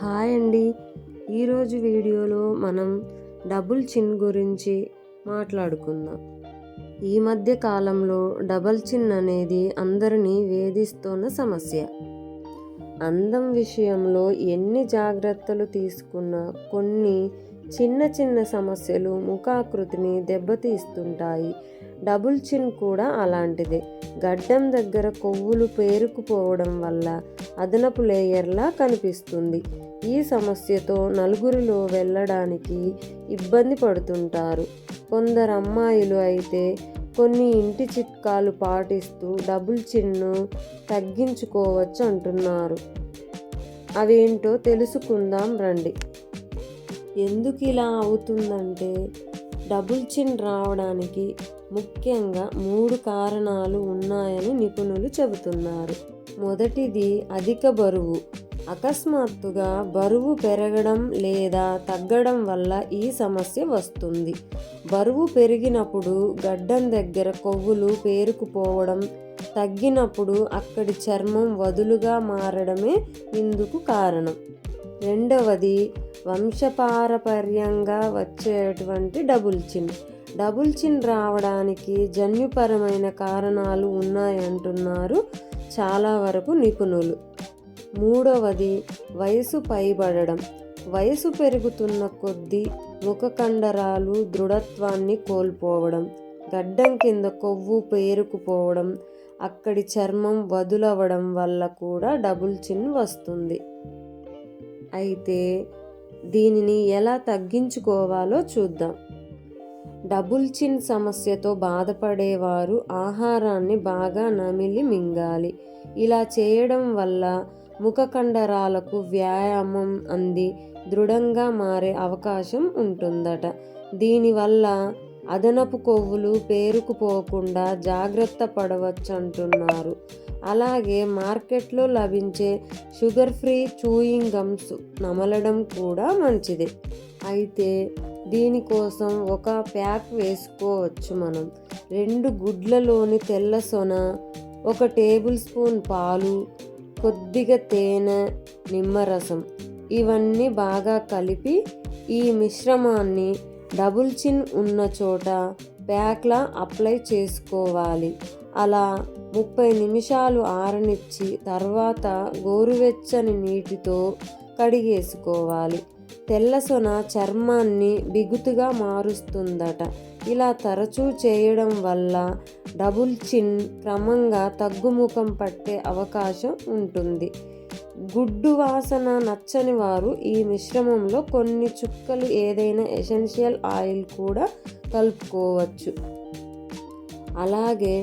Hi అండి. ఈరోజు వీడియోలో మనం డబుల్ చిన్ గురించి మాట్లాడుకుందాం. ఈ మధ్య కాలంలో డబుల్ చిన్ అనేది అందరినీ వేధిస్తున్న సమస్య. అందం విషయంలో ఎన్ని జాగ్రత్తలు తీసుకున్నా కొన్ని చిన్న చిన్న సమస్యలు ముఖాకృతిని దెబ్బతీస్తుంటాయి. డబుల్ చిన్ కూడా అలాంటిదే. గడ్డం దగ్గర కొవ్వులు పేరుకుపోవడం వల్ల అదనపు లేయర్లా కనిపిస్తుంది. ఈ సమస్యతో నలుగురిలో వెళ్ళడానికి ఇబ్బంది పడుతుంటారు. కొందరు అమ్మాయిలు అయితే కొన్ని ఇంటి చిట్కాలు పాటిస్తూ డబుల్ చిన్ను తగ్గించుకోవచ్చు అంటున్నారు. అవేంటో తెలుసుకుందాం రండి. ఎందుకు ఇలా అవుతుందంటే డబుల్ చిన్ రావడానికి ముఖ్యంగా 3 కారణాలు ఉన్నాయని నిపుణులు చెబుతున్నారు. మొదటిది అధిక బరువు. అకస్మాత్తుగా బరువు పెరగడం లేదా తగ్గడం వల్ల ఈ సమస్య వస్తుంది. బరువు పెరిగినప్పుడు గడ్డం దగ్గర కొవ్వులు పేరుకుపోవడం, తగ్గినప్పుడు అక్కడి చర్మం వదులుగా మారడమే ఇందుకు కారణం. రెండవది వంశపారపర్యంగా వచ్చేటువంటి డబుల్ చిన్. డబుల్ చిన్ రావడానికి జన్యుపరమైన కారణాలు ఉన్నాయంటున్నారు చాలా వరకు నిపుణులు. మూడవది వయసు పైబడడం. వయసు పెరుగుతున్న కొద్దీ ముఖ కండరాలు దృఢత్వాన్ని కోల్పోవడం, గడ్డం కింద కొవ్వు పేరుకుపోవడం, అక్కడి చర్మం వదులవడం వల్ల కూడా డబుల్ చిన్ వస్తుంది. అయితే దీనిని ఎలా తగ్గించుకోవాలో చూద్దాం. డబుల్ చిన్ సమస్యతో బాధపడేవారు ఆహారాన్ని బాగా నమిలి మింగాలి. ఇలా చేయడం వల్ల ముఖ కండరాలకు వ్యాయామం అంది దృఢంగా మారే అవకాశం ఉంటుందట. దీనివల్ల అదనపు కొవ్వులు పేరుకుపోకుండా జాగ్రత్త పడవచ్చంటున్నారు. అలాగే మార్కెట్లో లభించే షుగర్ ఫ్రీ చూయింగ్ గమ్స్ నమలడం కూడా మంచిదే. అయితే దీనికోసం ఒక ప్యాక్ వేసుకోవచ్చు మనం. 2 గుడ్లలోని తెల్ల సొన, 1 టేబుల్ స్పూన్ పాలు, కొద్దిగా తేనె, నిమ్మరసం ఇవన్నీ బాగా కలిపి ఈ మిశ్రమాన్ని డబుల్ చిన్ ఉన్న చోట ప్యాక్లా అప్లై చేసుకోవాలి. అలా 30 నిమిషాలు ఆరనిచ్చి తర్వాత గోరువెచ్చని నీటితో కడిగేసుకోవాలి. తెల్లసొన చర్మాన్ని బిగుతుగా మారుస్తుందట. ఇలా తరచూ చేయడం వల్ల డబుల్ చిన్ క్రమంగా తగ్గుముఖం పట్టే అవకాశం ఉంటుంది. గుడ్డు వాసన నచ్చని వారు ఈ మిశ్రమంలో కొన్ని చుక్కలు ఏదైనా ఎసెన్షియల్ ఆయిల్ కూడా కలుపుకోవచ్చు. అలాగే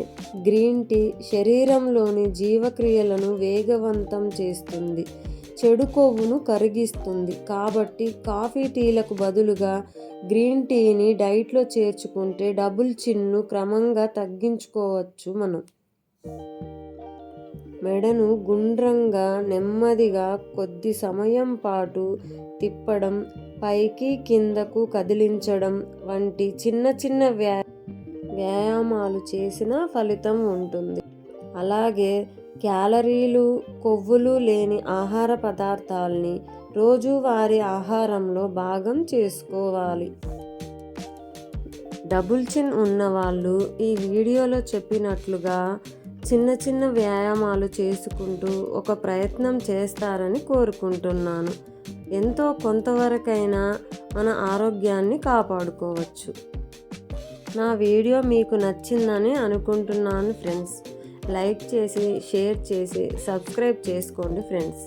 గ్రీన్ టీ శరీరంలోని జీవక్రియలను వేగవంతం చేస్తుంది, చెడు కొవ్వును కరిగిస్తుంది. కాబట్టి కాఫీ టీలకు బదులుగా గ్రీన్ టీని డైట్లో చేర్చుకుంటే డబుల్ చిన్ను క్రమంగా తగ్గించుకోవచ్చు మనం. మెడను గుండ్రంగా నెమ్మదిగా కొద్ది సమయం పాటు తిప్పడం, పైకి కిందకు కదిలించడం వంటి చిన్న చిన్న వ్యాయామాలు చేసిన ఫలితం ఉంటుంది. అలాగే క్యాలరీలు, కొవ్వులు లేని ఆహార పదార్థాలని రోజువారీ ఆహారంలో భాగం చేసుకోవాలి. డబుల్ చిన్ ఉన్నవాళ్ళు ఈ వీడియోలో చెప్పినట్లుగా చిన్న చిన్న వ్యాయామాలు చేసుకుంటూ ఒక ప్రయత్నం చేస్తారని కోరుకుంటున్నాను. ఎంతో కొంతవరకైనా మన ఆరోగ్యాన్ని కాపాడుకోవచ్చు. నా వీడియో మీకు నచ్చిందని అనుకుంటున్నాను ఫ్రెండ్స్. లైక్ చేసి, షేర్ చేసి, సబ్స్క్రైబ్ చేసుకోండి ఫ్రెండ్స్.